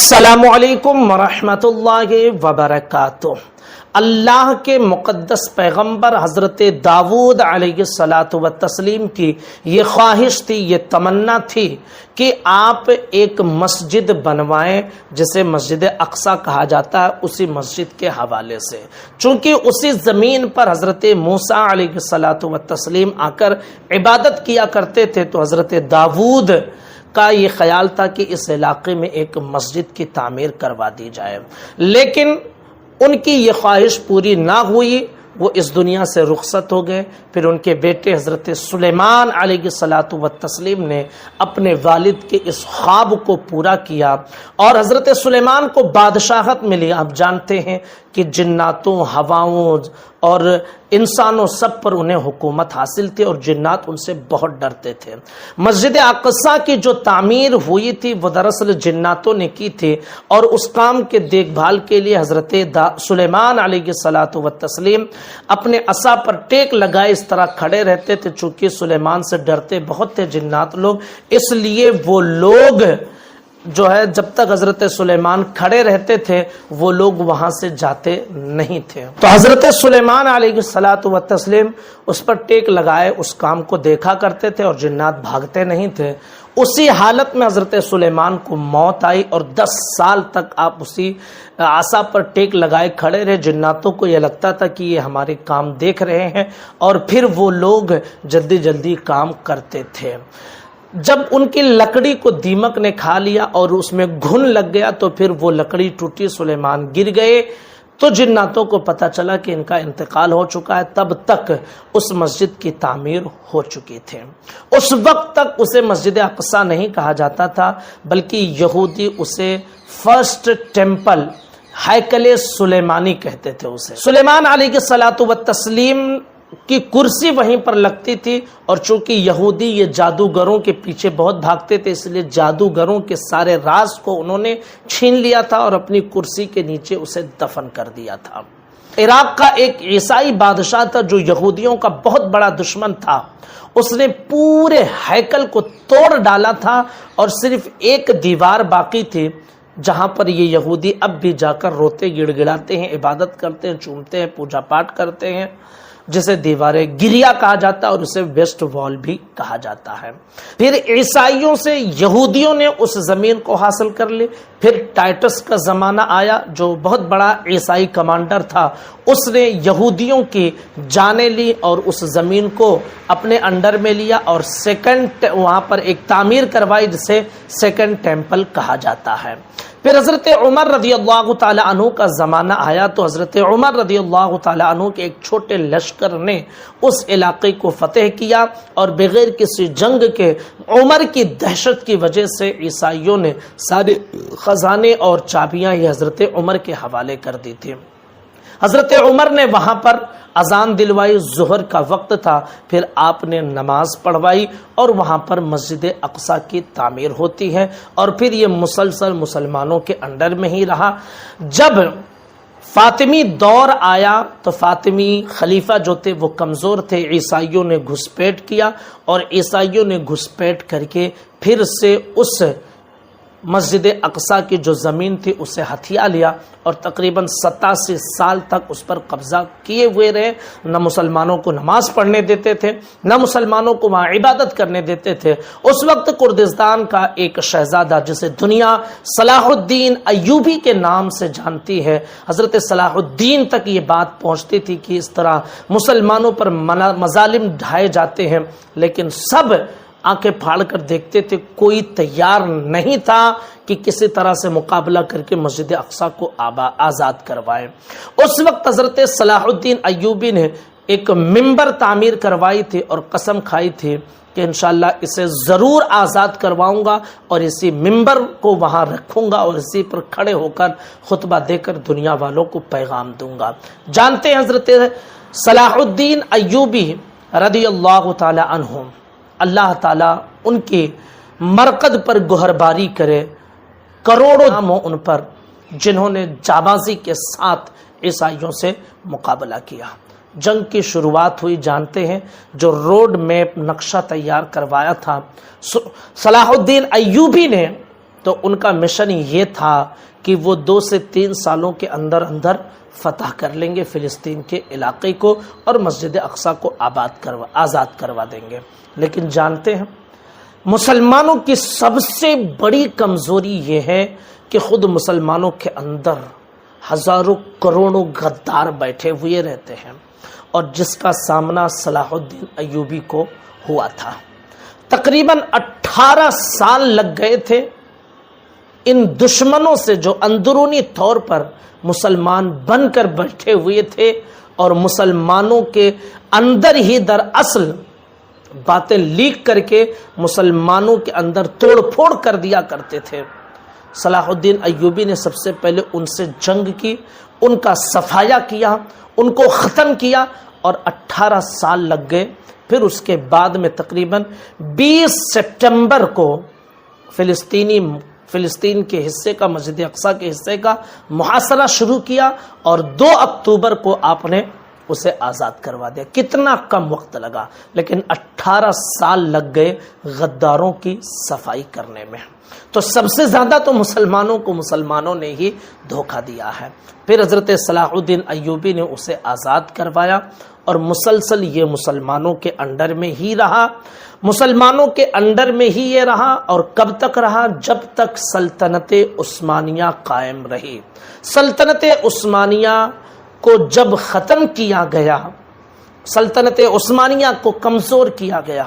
السلام علیکم ورحمۃ اللہ وبرکاتہ۔ اللہ کے مقدس پیغمبر حضرت داؤد علیہ الصلاۃ والتسلیم کی یہ خواہش تھی، یہ تمنا تھی کہ آپ ایک مسجد بنوائیں جسے مسجد اقصی کہا جاتا ہے، اسی مسجد کے حوالے سے، چونکہ اسی زمین پر حضرت موسیٰ علیہ الصلاۃ والتسلیم آ کر عبادت کیا کرتے تھے، تو حضرت داؤد کا یہ خیال تھا کہ اس علاقے میں ایک مسجد کی تعمیر کروا دی جائے، لیکن ان کی یہ خواہش پوری نہ ہوئی، وہ اس دنیا سے رخصت ہو گئے۔ پھر ان کے بیٹے حضرت سلیمان علیہ الصلاۃ والتسلیم نے اپنے والد کے اس خواب کو پورا کیا اور حضرت سلیمان کو بادشاہت ملی۔ آپ جانتے ہیں کہ جناتوں، ہواؤں اور انسانوں سب پر انہیں حکومت حاصل تھی اور جنات ان سے بہت ڈرتے تھے۔ مسجد اقصی کی جو تعمیر ہوئی تھی وہ دراصل جناتوں نے کی تھی، اور اس کام کے دیکھ بھال کے لیے حضرت سلیمان علیہ الصلاۃ والتسلیم اپنے عصا پر ٹیک لگائے اس طرح کھڑے رہتے تھے، چونکہ سلیمان سے ڈرتے بہت تھے جنات لوگ، اس لیے وہ لوگ جو ہے جب تک حضرت سلیمان کھڑے رہتے تھے وہ لوگ وہاں سے جاتے نہیں تھے۔ تو حضرت سلیمان علیہ الصلاۃ والتسلیم اس پر ٹیک لگائے اس کام کو دیکھا کرتے تھے اور جنات بھاگتے نہیں تھے۔ اسی حالت میں حضرت سلیمان کو موت آئی اور 10 سال تک آپ اسی عصا پر ٹیک لگائے کھڑے رہے۔ جناتوں کو یہ لگتا تھا کہ یہ ہمارے کام دیکھ رہے ہیں، اور پھر وہ لوگ جلدی جلدی کام کرتے تھے۔ جب ان کی لکڑی کو دیمک نے کھا لیا اور اس میں گھن لگ گیا تو پھر وہ لکڑی ٹوٹی، سلیمان گر گئے، تو جناتوں کو پتہ چلا کہ ان کا انتقال ہو چکا ہے۔ تب تک اس مسجد کی تعمیر ہو چکی تھی۔ اس وقت تک اسے مسجد اقصی نہیں کہا جاتا تھا، بلکہ یہودی اسے فرسٹ ٹیمپل، ہیکل سلیمانی کہتے تھے اسے۔ سلیمان علیہ الصلاۃ والتسلیم کی کرسی وہیں پر لگتی تھی، اور چونکہ یہودی یہ جادوگروں کے پیچھے بہت بھاگتے تھے، اس لیے جادوگروں کے سارے راز کو انہوں نے چھین لیا تھا اور اپنی کرسی کے نیچے اسے دفن کر دیا تھا۔ عراق کا ایک عیسائی بادشاہ تھا جو یہودیوں کا بہت بڑا دشمن تھا، اس نے پورے ہیکل کو توڑ ڈالا تھا اور صرف ایک دیوار باقی تھی جہاں پر یہ یہودی اب بھی جا کر روتے گڑ گڑاتے ہیں، عبادت کرتے ہیں، چومتے ہیں، پوجا پاٹ کرتے ہیں، جسے دیوار گریا کہا جاتا ہے اور اسے ویسٹ وال بھی کہا جاتا ہے۔ پھر عیسائیوں سے یہودیوں نے اس زمین کو حاصل کر لی۔ پھر ٹائٹس کا زمانہ آیا جو بہت بڑا عیسائی کمانڈر تھا، اس نے یہودیوں کی جانیں لی اور اس زمین کو اپنے انڈر میں لیا اور وہاں پر ایک تعمیر کروائی جسے سیکنڈ ٹیمپل کہا جاتا ہے۔ پھر حضرت عمر رضی اللہ تعالی عنہ کا زمانہ آیا تو حضرت عمر رضی اللہ تعالی عنہ کے ایک چھوٹے لشکر نے اس علاقے کو فتح کیا، اور بغیر کسی جنگ کے عمر کی دہشت کی وجہ سے عیسائیوں نے سارے خزانے اور چابیاں یہ حضرت عمر کے حوالے کر دی تھی۔ حضرت عمر نے وہاں پر اذان دلوائی، ظہر کا وقت تھا، پھر آپ نے نماز پڑھوائی اور وہاں پر مسجد اقصی کی تعمیر ہوتی ہے، اور پھر یہ مسلسل مسلمانوں کے انڈر میں ہی رہا۔ جب فاطمی دور آیا تو فاطمی خلیفہ جو تھے وہ کمزور تھے، عیسائیوں نے گھسپیٹ کیا، اور عیسائیوں نے گھسپیٹ کر کے پھر سے اس مسجد اقصی کی جو زمین تھی اسے ہتھیا لیا، اور تقریباً 87 سال تک اس پر قبضہ کیے ہوئے رہے۔ نہ مسلمانوں کو نماز پڑھنے دیتے تھے، نہ مسلمانوں کو وہاں عبادت کرنے دیتے تھے۔ اس وقت کردستان کا ایک شہزادہ جسے دنیا صلاح الدین ایوبی کے نام سے جانتی ہے، حضرت صلاح الدین تک یہ بات پہنچتی تھی کہ اس طرح مسلمانوں پر مظالم ڈھائے جاتے ہیں، لیکن سب آنکھیں پھاڑ کر دیکھتے تھے، کوئی تیار نہیں تھا کہ کسی طرح سے مقابلہ کر کے مسجد اقصی کو آزاد کروائے۔ اس وقت حضرت صلاح الدین ایوبی نے ایک ممبر تعمیر کروائی تھی اور قسم کھائی تھی کہ انشاءاللہ اسے ضرور آزاد کرواؤں گا، اور اسی ممبر کو وہاں رکھوں گا اور اسی پر کھڑے ہو کر خطبہ دے کر دنیا والوں کو پیغام دوں گا۔ جانتے ہیں حضرت صلاح الدین ایوبی رضی اللہ تعالی عنہ، اللہ تعالیٰ ان کی مرقد پر گہرباری کرے، کروڑوں نام ہو ان پر جنہوں نے جابازی کے ساتھ عیسائیوں سے مقابلہ کیا۔ جنگ کی شروعات ہوئی، جانتے ہیں، جو روڈ میپ نقشہ تیار کروایا تھا صلاح الدین ایوبی نے، تو ان کا مشن یہ تھا کہ وہ 2 سے 3 سالوں کے اندر اندر فتح کر لیں گے فلسطین کے علاقے کو اور مسجد اقصی کو آزاد کروا دیں گے. لیکن جانتے ہیں مسلمانوں کی سب سے بڑی کمزوری یہ ہے کہ خود مسلمانوں کے اندر ہزاروں کروڑوں غدار بیٹھے ہوئے رہتے ہیں، اور جس کا سامنا صلاح الدین ایوبی کو ہوا تھا. تقریباً 18 سال لگ گئے تھے ان دشمنوں سے جو اندرونی طور پر مسلمان بن کر بیٹھے ہوئے تھے اور مسلمانوں کے اندر ہی دراصل باتیں لیک کر کے مسلمانوں کے اندر توڑ پھوڑ کر دیا کرتے تھے. صلاح الدین ایوبی نے سب سے پہلے ان سے جنگ کی، ان کا صفایا کیا، ان کو ختم کیا، اور 18 سال لگ گئے. پھر اس کے بعد میں تقریباً 20 سپٹمبر کو فلسطین کے حصے کا، مسجد اقصی کے حصے کا محاصرہ شروع کیا، اور 2 اکتوبر کو آپ نے اسے آزاد کروا دیا. کتنا کم وقت لگا، لیکن 18 سال لگ گئے غداروں کی صفائی کرنے میں. تو سب سے زیادہ تو مسلمانوں نے ہی دھوکہ دیا ہے. پھر حضرت صلاح الدین ایوبی نے اسے آزاد کروایا، اور مسلسل یہ مسلمانوں کے انڈر میں ہی رہا، اور کب تک رہا؟ جب تک سلطنت عثمانیہ قائم رہی. سلطنت عثمانیہ کو جب ختم کیا گیا، سلطنت عثمانیہ کو کمزور کیا گیا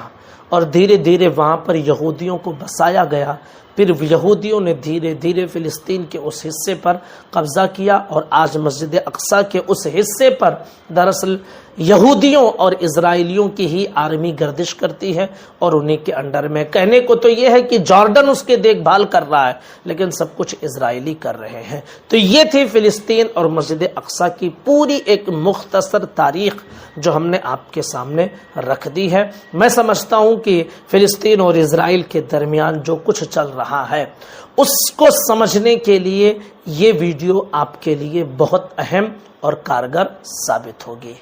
اور دھیرے دھیرے وہاں پر یہودیوں کو بسایا گیا، پھر یہودیوں نے دھیرے دھیرے فلسطین کے اس حصے پر قبضہ کیا، اور آج مسجد اقصی کے اس حصے پر دراصل یہودیوں اور اسرائیلیوں کی ہی آرمی گردش کرتی ہے، اور انہی کے انڈر میں کہنے کو تو یہ ہے کہ جارڈن اس کے دیکھ بھال کر رہا ہے، لیکن سب کچھ اسرائیلی کر رہے ہیں. تو یہ تھی فلسطین اور مسجد اقصی کی پوری ایک مختصر تاریخ جو ہم نے آپ کے سامنے رکھ دی ہے. میں سمجھتا ہوں کہ فلسطین اور اسرائیل کے درمیان جو کچھ چل رہا ہے اس کو سمجھنے کے لیے یہ ویڈیو آپ کے لیے بہت اہم اور کارگر ثابت ہوگی.